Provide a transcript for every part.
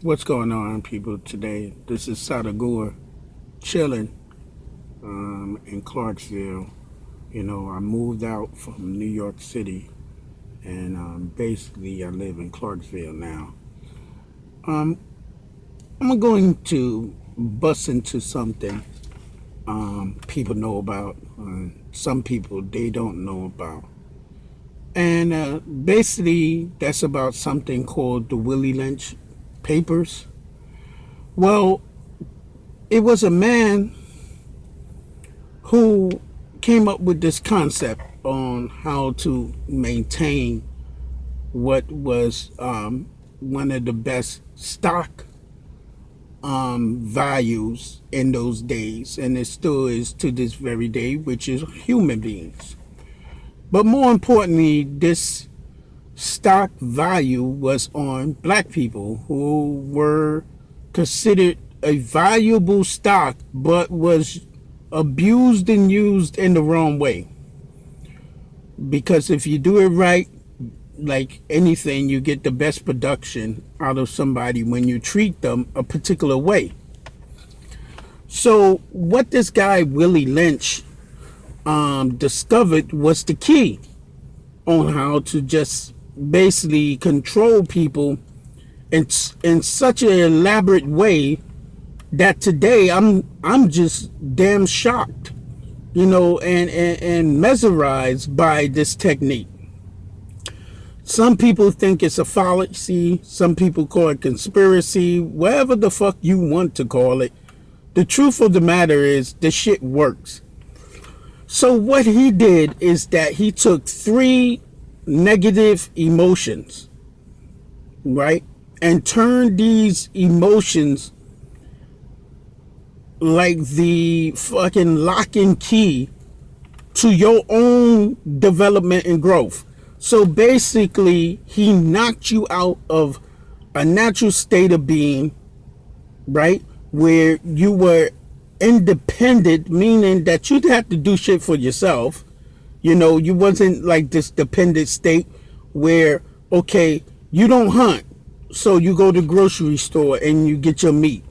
What's going on, people, today? This is Sadagor chilling in Clarksville. I moved out from New York City and basically I live in Clarksville now. Um, I'm going to bust into something people know about, some people they don't know about. And basically, that's about something called the Willie Lynch papers. Well, it was a man who came up with this concept on how to maintain what was one of the best stock values in those days, and it still is to this very day, which is human beings. But more importantly, this stock value was on black people who were considered a valuable stock but was abused and used in the wrong way. Because if you do it right, like anything, you get the best production out of somebody when you treat them a particular way. So what this guy Willie Lynch discovered was the key on how to just basically control people in such an elaborate way that today I'm just damn shocked, and mesmerized by this technique. Some people think it's a fallacy, some people call it conspiracy, whatever the fuck you want to call it. The truth of the matter is the shit works. So what he did is that he took three negative emotions, right, and turned these emotions like the fucking lock and key to your own development and growth. So basically, he knocked you out of a natural state of being, right, where you were independent, meaning that you'd have to do shit for yourself. You wasn't like this dependent state where, okay, you don't hunt, so you go to the grocery store and you get your meat.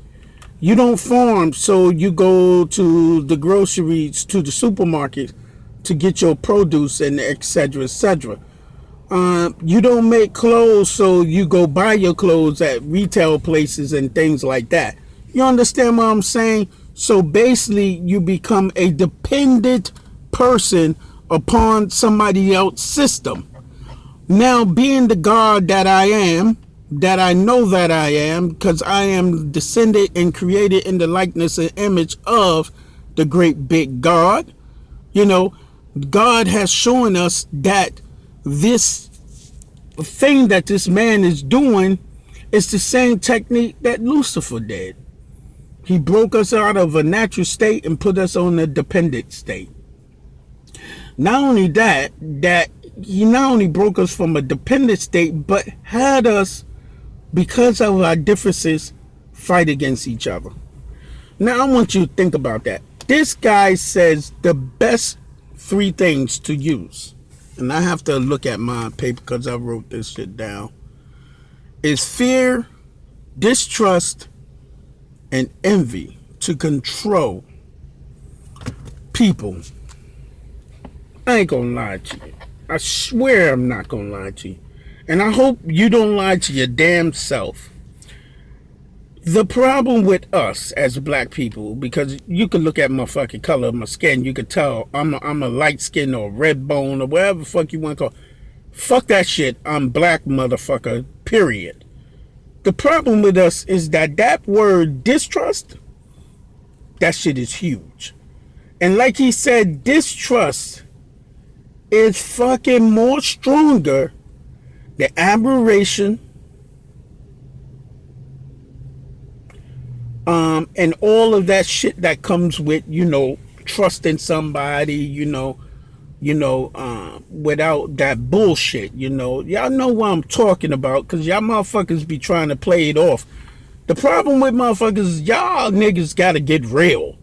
You don't farm, so you go to the groceries, to the supermarket to get your produce and etc. etc. You don't make clothes, so you go buy your clothes at retail places and things like that. You understand what I'm saying? So basically, you become a dependent person upon somebody else's system. Now, being the God that I am, that I know that I am, because I am descended and created in the likeness and image of the great big God, God has shown us that this thing that this man is doing is the same technique that Lucifer did. He broke us out of a natural state and put us on a dependent state. Not only that he not only broke us from a dependent state, but had us, because of our differences, fight against each other. Now I want you to think about that. This guy says the best three things to use, and I have to look at my paper because I wrote this shit down, is fear, distrust, and envy to control people. I ain't gonna lie to you. I swear I'm not gonna lie to you. And I hope you don't lie to your damn self. The problem with us as black people, because you can look at my fucking color of my skin, you can tell I'm a light skin or red bone or whatever the fuck you want to call it. Fuck that shit. I'm black, motherfucker, period. The problem with us is that word distrust, that shit is huge. And like he said, distrust is fucking more stronger than admiration, and all of that shit that comes with, trusting somebody, without that bullshit, Y'all know what I'm talking about, because y'all motherfuckers be trying to play it off. The problem with motherfuckers is y'all niggas gotta get real,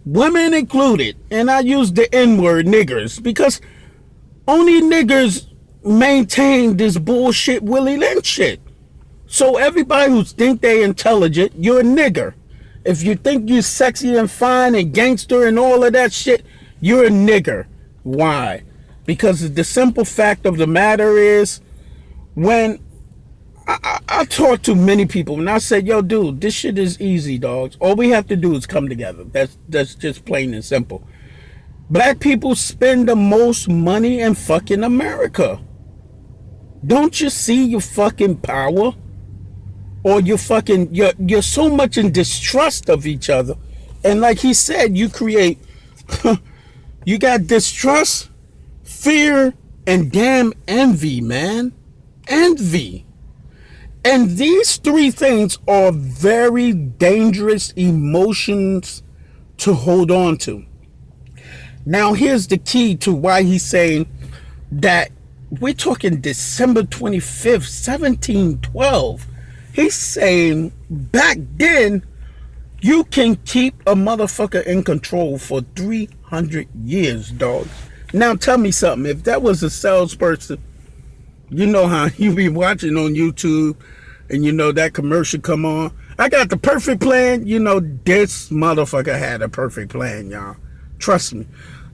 women included. And I use the N-word, niggers, because only niggers maintain this bullshit Willie Lynch shit. So everybody who think they intelligent, you're a nigger. If you think you sexy and fine and gangster and all of that shit, you're a nigger. Why? Because the simple fact of the matter is, when I talk to many people and I say, yo, dude, this shit is easy, dogs. All we have to do is come together. That's just plain and simple. Black people spend the most money in fucking America. Don't you see your fucking power? Or you're so much in distrust of each other. And like he said, you create, you got distrust, fear, and damn envy, man. Envy. And these three things are very dangerous emotions to hold on to. Now, here's the key to why he's saying that we're talking December 25th, 1712. He's saying back then, you can keep a motherfucker in control for 300 years, dogs. Now, tell me something. If that was a salesperson, you know how you be watching on YouTube and you know that commercial come on. I got the perfect plan. You know, this motherfucker had a perfect plan, y'all. Trust me.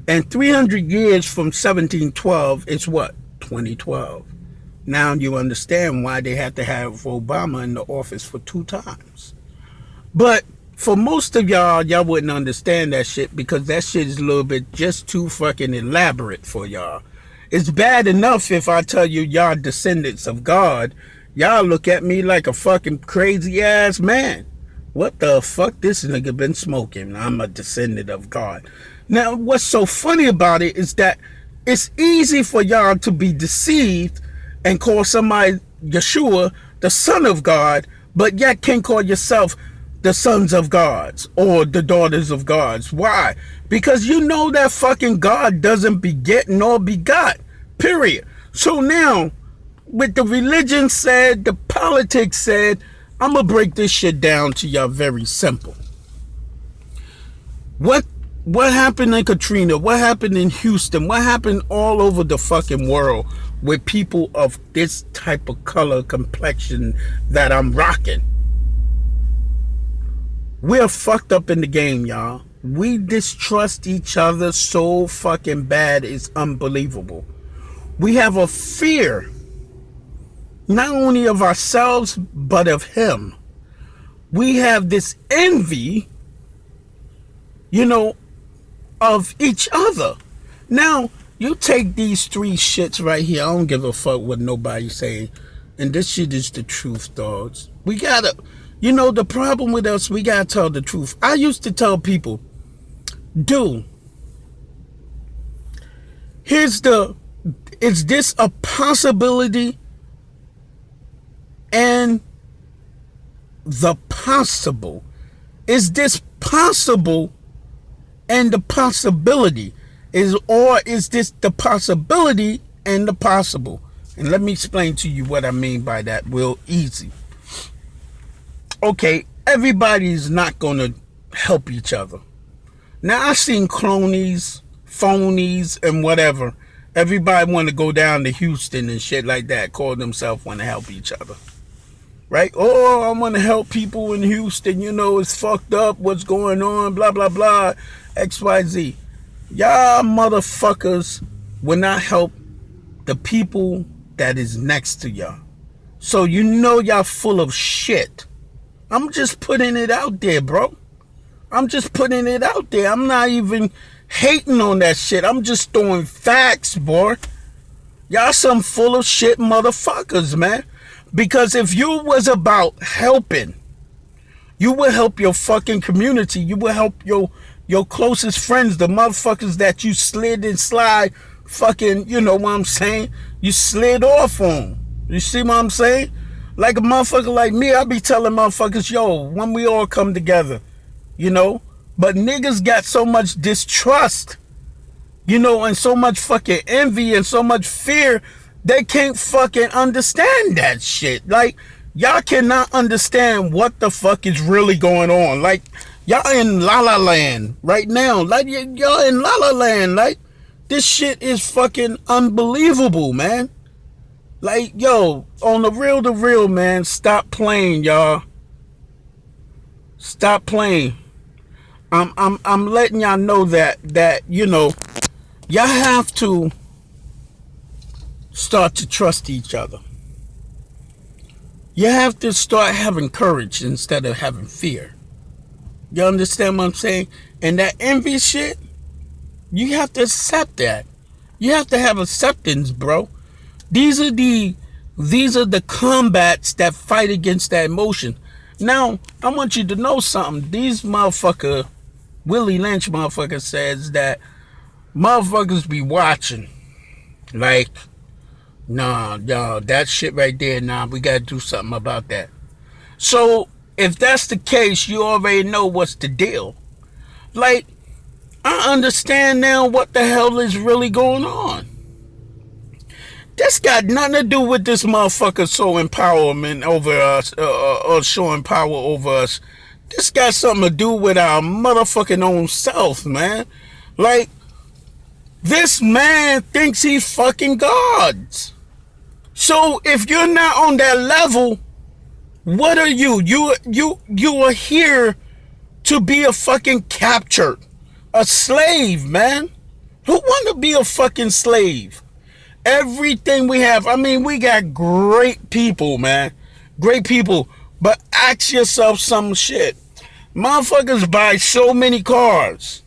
And 300 years from 1712 is what? 2012. Now you understand why they had to have Obama in the office for 2 times. But for most of y'all wouldn't understand that shit because that shit is a little bit just too fucking elaborate for y'all. It's bad enough if I tell you y'all descendants of God. Y'all look at me like a fucking crazy ass man. What the fuck this nigga been smoking? I'm a descendant of God. Now, what's so funny about it is that it's easy for y'all to be deceived and call somebody Yeshua the son of God, but yet can't call yourself the sons of gods or the daughters of gods. Why? Because you know that fucking God doesn't beget nor begot. Period. So now, with the religion said, the politics said, I'm going to break this shit down to y'all very simple. What happened in Katrina? What happened in Houston? What happened all over the fucking world with people of this type of color complexion that I'm rocking? We're fucked up in the game, y'all. We distrust each other so fucking bad, it's unbelievable. We have a fear, not only of ourselves, but of him. We have this envy, you know, of each other. Now, you take these 3 shits right here. I don't give a fuck what nobody's saying. And this shit is the truth, dogs. We gotta, you know, the problem with us, we gotta tell the truth. I used to tell people, dude, is this a possibility and the possible? Is this possible and the possibility? Or is this the possibility and the possible? And let me explain to you what I mean by that real easy. Okay, everybody's not going to help each other. Now, I've seen cronies, phonies, and whatever. Everybody want to go down to Houston and shit like that, call themselves want to help each other. Right? Oh, I want to help people in Houston. You know, it's fucked up. What's going on? Blah, blah, blah. XYZ. Y'all motherfuckers will not help the people that is next to y'all. So you know y'all full of shit. I'm just putting it out there, bro. I'm just putting it out there. I'm not even hating on that shit. I'm just throwing facts, boy. Y'all some full of shit motherfuckers, man. Because if you was about helping, you would help your fucking community. You would help your closest friends, the motherfuckers that you slid and slide fucking, you know what I'm saying? You slid off on. You see what I'm saying? Like a motherfucker like me, I be telling motherfuckers, yo, when we all come together, you know? But niggas got so much distrust, you know, and so much fucking envy and so much fear, they can't fucking understand that shit. Like, y'all cannot understand what the fuck is really going on. Like, y'all in La La Land right now. Like, y'all in La La Land. Like, this shit is fucking unbelievable, man. Like, yo, on the real, man, stop playing, y'all. Stop playing. I'm letting y'all know that y'all have to start to trust each other. You have to start having courage instead of having fear. You understand what I'm saying? And that envy shit, you have to accept that. You have to have acceptance, bro. These are the combats that fight against that emotion. Now, I want you to know something. These motherfucker, Willie Lynch motherfucker says that motherfuckers be watching. Like, nah, yo, that shit right there, nah, we gotta do something about that. So, if that's the case, you already know what's the deal. Like, I understand now what the hell is really going on. This got nothing to do with this motherfucker showing empowerment over us, or showing power over us. This got something to do with our motherfucking own self, man. Like, this man thinks he's fucking gods. So if you're not on that level, what are you? You are here to be a fucking captured, a slave, man. Who want to be a fucking slave? Everything we have, I mean, we got great people, man. Great people. But ask yourself some shit. Motherfuckers buy so many cars.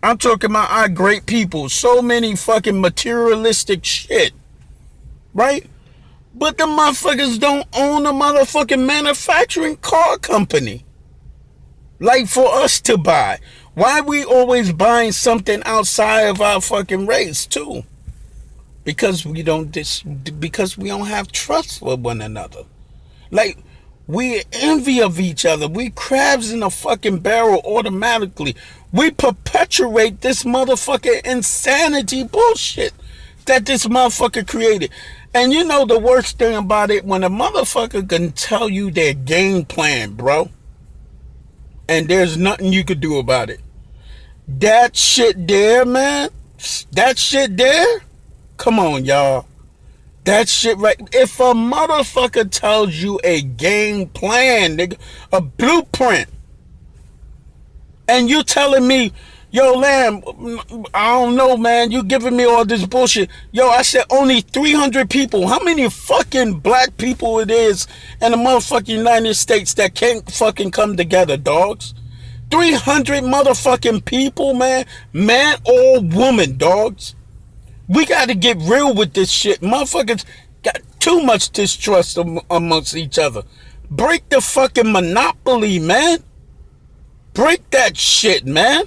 I'm talking about our great people. So many fucking materialistic shit. Right? But the motherfuckers don't own a motherfucking manufacturing car company. Like for us to buy. Why we always buying something outside of our fucking race too? Because we don't have trust for one another. Like, we envy of each other. We crabs in a fucking barrel automatically. We perpetuate this motherfucking insanity bullshit that this motherfucker created. And you know the worst thing about it, when a motherfucker can tell you their game plan, bro, and there's nothing you could do about it. That shit there, man. That shit there. Come on, y'all. That shit right. If a motherfucker tells you a game plan, nigga, a blueprint, and you telling me, yo, Lamb, I don't know, man, you giving me all this bullshit. Yo, I said only 300 people. How many fucking black people it is in the motherfucking United States that can't fucking come together, dogs? 300 motherfucking people, man. Man or woman, dogs. We got to get real with this shit. Motherfuckers got too much distrust amongst each other. Break the fucking monopoly, man. Break that shit, man.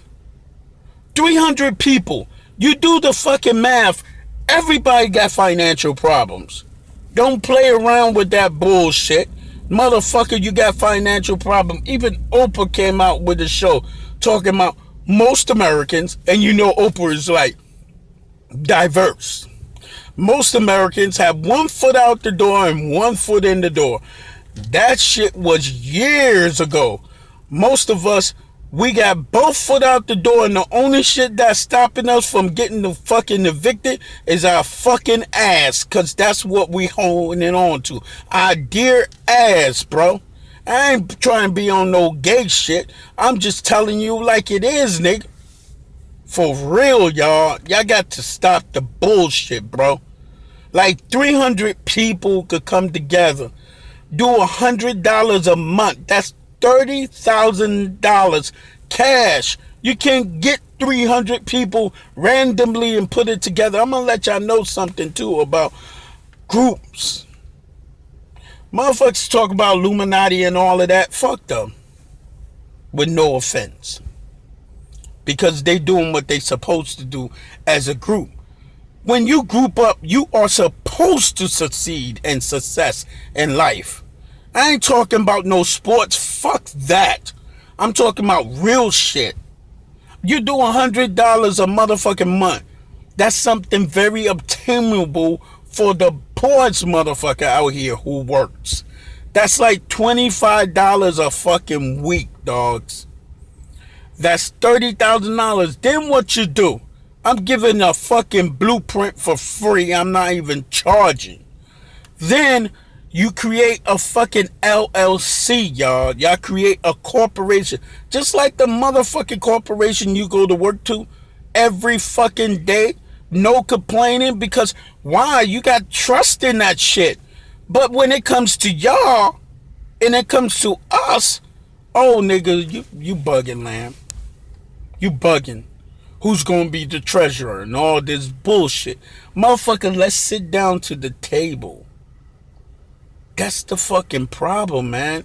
300 people. You do the fucking math. Everybody got financial problems. Don't play around with that bullshit. Motherfucker, you got financial problems. Even Oprah came out with a show talking about most Americans, and you know Oprah is like, diverse. Most Americans have 1 foot out the door and 1 foot in the door. That shit was years ago. Most of us, we got both foot out the door, and the only shit that's stopping us from getting the fucking evicted is our fucking ass, cause that's what we holding on to. Our dear ass, bro. I ain't trying to be on no gay shit. I'm just telling you like it is, nigga. For real, y'all. Y'all got to stop the bullshit, bro. Like 300 people could come together, do $100 a month. That's $30,000 cash. You can't get 300 people randomly and put it together. I'm gonna let y'all know something too about groups. Motherfuckers talk about Illuminati and all of that. Fuck them. With no offense. Because they doing what they supposed to do as a group. When you group up, you are supposed to succeed and success in life. I ain't talking about no sports. Fuck that. I'm talking about real shit. You do $100 a motherfucking month. That's something very obtainable for the poorest motherfucker out here who works. That's like $25 a fucking week, dogs. That's $30,000. Then what you do? I'm giving a fucking blueprint for free. I'm not even charging. Then you create a fucking LLC, y'all. Y'all create a corporation. Just like the motherfucking corporation you go to work to every fucking day. No complaining, because why? You got trust in that shit. But when it comes to y'all and it comes to us, oh nigga, you bugging, lamb. You bugging. Who's gonna be the treasurer and all this bullshit? Motherfucker, let's sit down to the table. That's the fucking problem, man.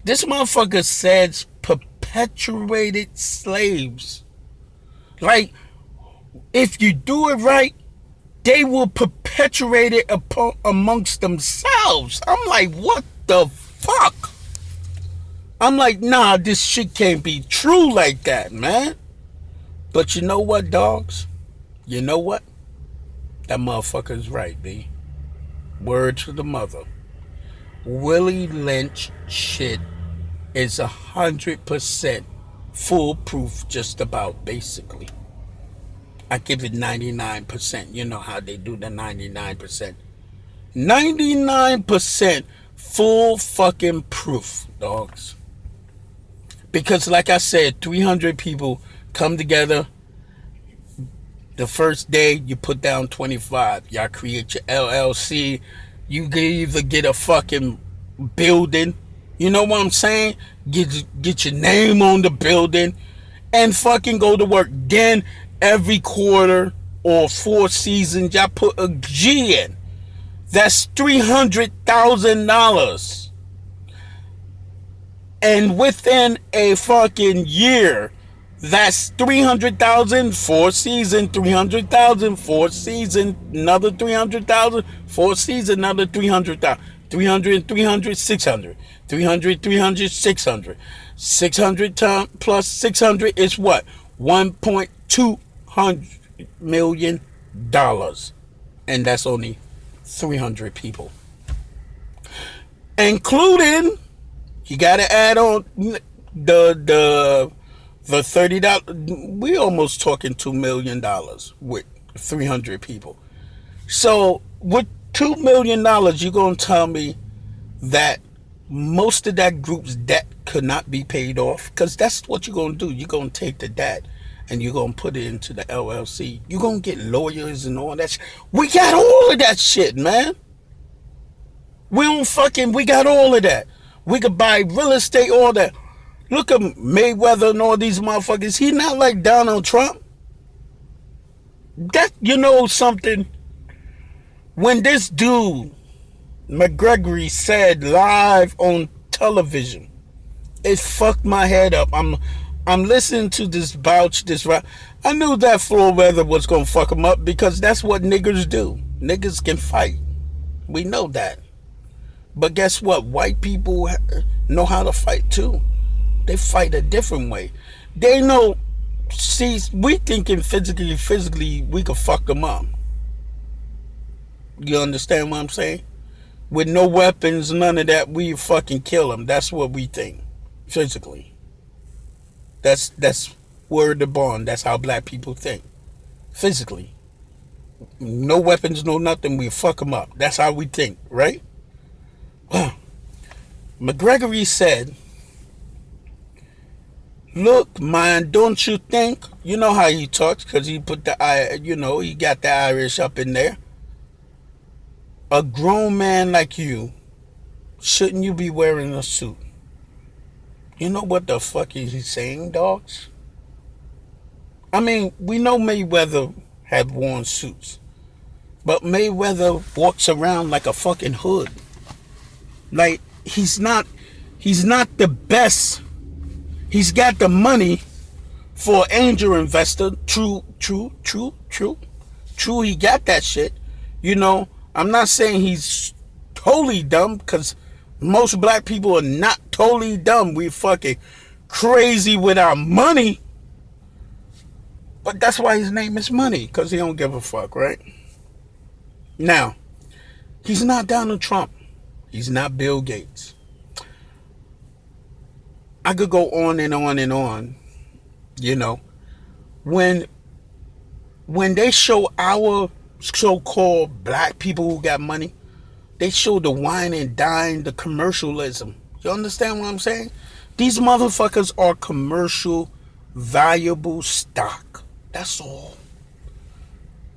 This motherfucker says perpetuated slaves. Like, if you do it right, they will perpetuate it amongst themselves. I'm like, what the fuck? I'm like, nah, this shit can't be true like that, man. But you know what, dogs? You know what? That motherfucker's right, B. Word to the mother. Willie Lynch shit is 100% foolproof, just about, basically. I give it 99%. You know how they do the 99%. 99% full fucking proof, dogs. Because like I said, 300 people come together. The first day, you put down 25. Y'all create your LLC. You can either get a fucking building. You know what I'm saying? Get your name on the building and fucking go to work. Then every quarter or 4 seasons, y'all put a G in. That's $300,000. And within a fucking year, that's 300,000 4 season, 300,000 4 season, another 300,000 4 season, another 300,000, 300, 300, 600, 300, 300, 600, 600 plus 600 is what? $1.2 million, and that's only 300 people, including, you gotta add on the $30. We almost talking $2 million with 300 people. So with $2 million, you're gonna tell me that most of that group's debt could not be paid off? Because that's what you're gonna do. You're gonna take the debt and you're gonna put it into the LLC. You're gonna get lawyers and all that. We got all of that shit, man. We got all of that. We could buy real estate, all that. Look at Mayweather and all these motherfuckers. He not like Donald Trump. That, you know something? When this dude, McGregory, said live on television, it fucked my head up. I'm listening to this Bouch, this rap. I knew that Floyd Weather was gonna fuck him up, because that's what niggers do. Niggers can fight. We know that. But guess what? White people know how to fight too. They fight a different way. They know, see, we thinking physically we could fuck them up. You understand what I'm saying? With no weapons, none of that, we fucking kill them. That's what we think. Physically. That's word of bond. That's how black people think. Physically. No weapons, no nothing, we fuck them up. That's how we think, right? McGregory said, look, man, don't you think, you know how he talks, because he put the, he got the Irish up in there. A grown man like you, shouldn't you be wearing a suit? You know what the fuck is he saying, dogs? I mean, we know Mayweather had worn suits, but Mayweather walks around like a fucking hood. Like, he's not the best. He's got the money for an angel investor. True, he got that shit. You know, I'm not saying he's totally dumb, because most black people are not totally dumb. We fucking crazy with our money. But that's why his name is Money, because he don't give a fuck, right? Now, he's not Donald Trump. He's not Bill Gates. I could go on and on and on. You know, when they show our so-called black people who got money, They show the wine and dine, the commercialism. You understand what I'm saying? These motherfuckers are commercial, valuable stock. That's all.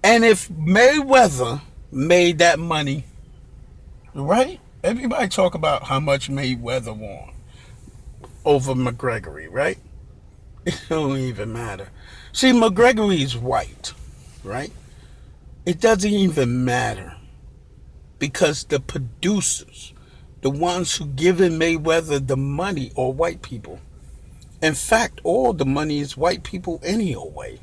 And if Mayweather made that money, right? Everybody talk about how much Mayweather won over McGregory, right? It don't even matter. See, McGregory is white, right? It doesn't even matter because the producers, the ones who giving Mayweather the money, are white people. In fact, all the money is white people anyway.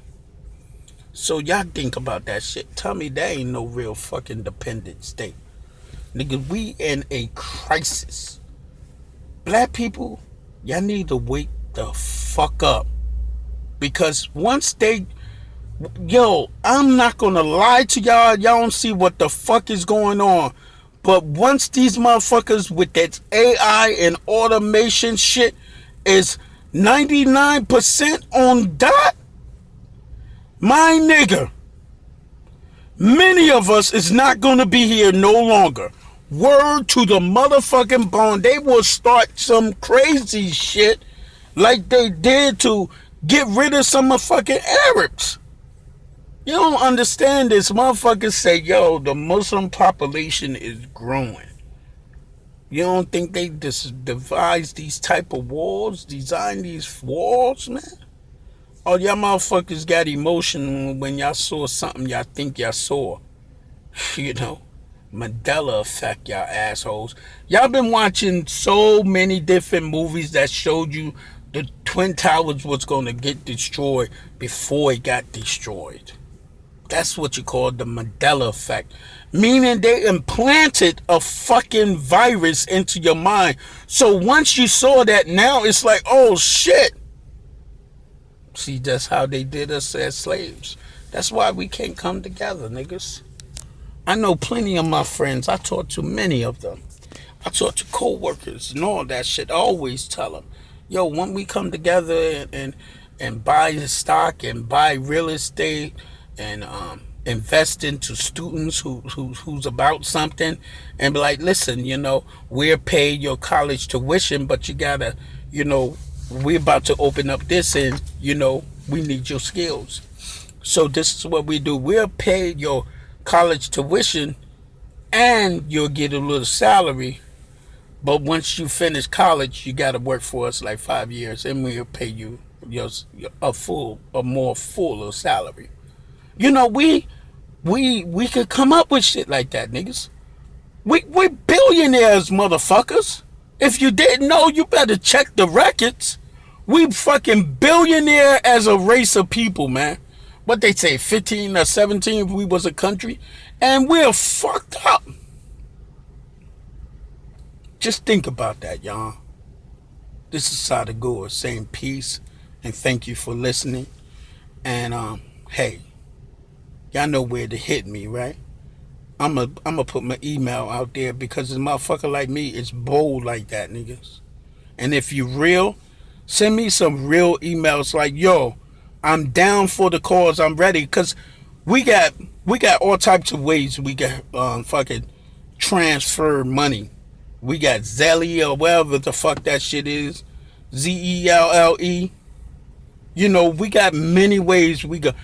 So y'all think about that shit. Tell me that ain't no real fucking dependent state. Nigga, we in a crisis. Black people, y'all need to wake the fuck up. Because once they... Yo, I'm not gonna lie to y'all. Y'all don't see what the fuck is going on. But once these motherfuckers with that AI and automation shit is 99% on dot, my nigga, many of us is not gonna be here no longer. Word to the motherfucking bone. They will start some crazy shit like they did to get rid of some fucking Arabs. You don't understand this. Motherfuckers say, yo, the Muslim population is growing. You don't think they devised these type of walls, designed these walls, man? Oh, y'all motherfuckers got emotion when y'all saw something y'all think y'all saw. You know, Mandela effect, y'all assholes. Y'all been watching so many different movies that showed you the Twin Towers was going to get destroyed before it got destroyed. That's what you call the Mandela effect. Meaning they implanted a fucking virus into your mind. So once you saw that, now it's like, oh shit. See, that's how they did us as slaves. That's why we can't come together, niggas. I know plenty of my friends. I talk to many of them. I talk to co-workers and all that shit. I always tell them, yo, when we come together and buy stock and buy real estate and invest into students who's about something, and be like, listen, you know, we'll pay your college tuition, but you gotta, you know, we're about to open up this and, you know, we need your skills. So this is what we do. We'll pay your college tuition and you'll get a little salary. But once you finish college, you got to work for us like 5 years and we'll pay you a more fuller salary. You know, we could come up with shit like that, niggas. We're billionaires, motherfuckers. If you didn't know, you better check the records. We fucking billionaire as a race of people, man. What they say, 15 or 17 if we was a country. And we're fucked up. Just think about that, y'all. This is Sadagor saying peace and thank you for listening. And hey, y'all know where to hit me, right? I'm a put my email out there because a motherfucker like me is bold like that, niggas. And if you real, send me some real emails like, yo, I'm down for the cause, I'm ready. Because we got all types of ways we got fucking transfer money. We got Zelly or whatever the fuck that shit is. ZELLE. You know, we got many ways. We got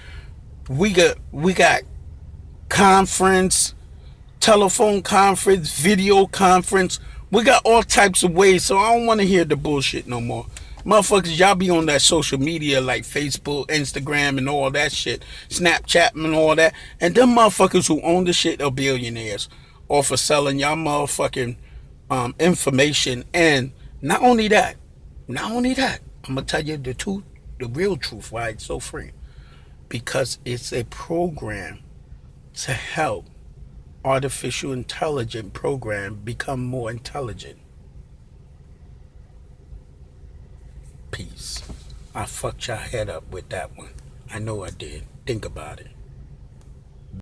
conference, telephone conference, video conference. We got all types of ways, so I don't want to hear the bullshit no more. Motherfuckers, y'all be on that social media like Facebook, Instagram, and all that shit. Snapchat and all that. And them motherfuckers who own the shit are billionaires. Or for selling y'all motherfucking information. And not only that, I'm going to tell you the real truth, why it's so free. Because it's a program to help artificial intelligence program become more intelligent. Peace. I fucked your head up with that one. I know I did. Think about it.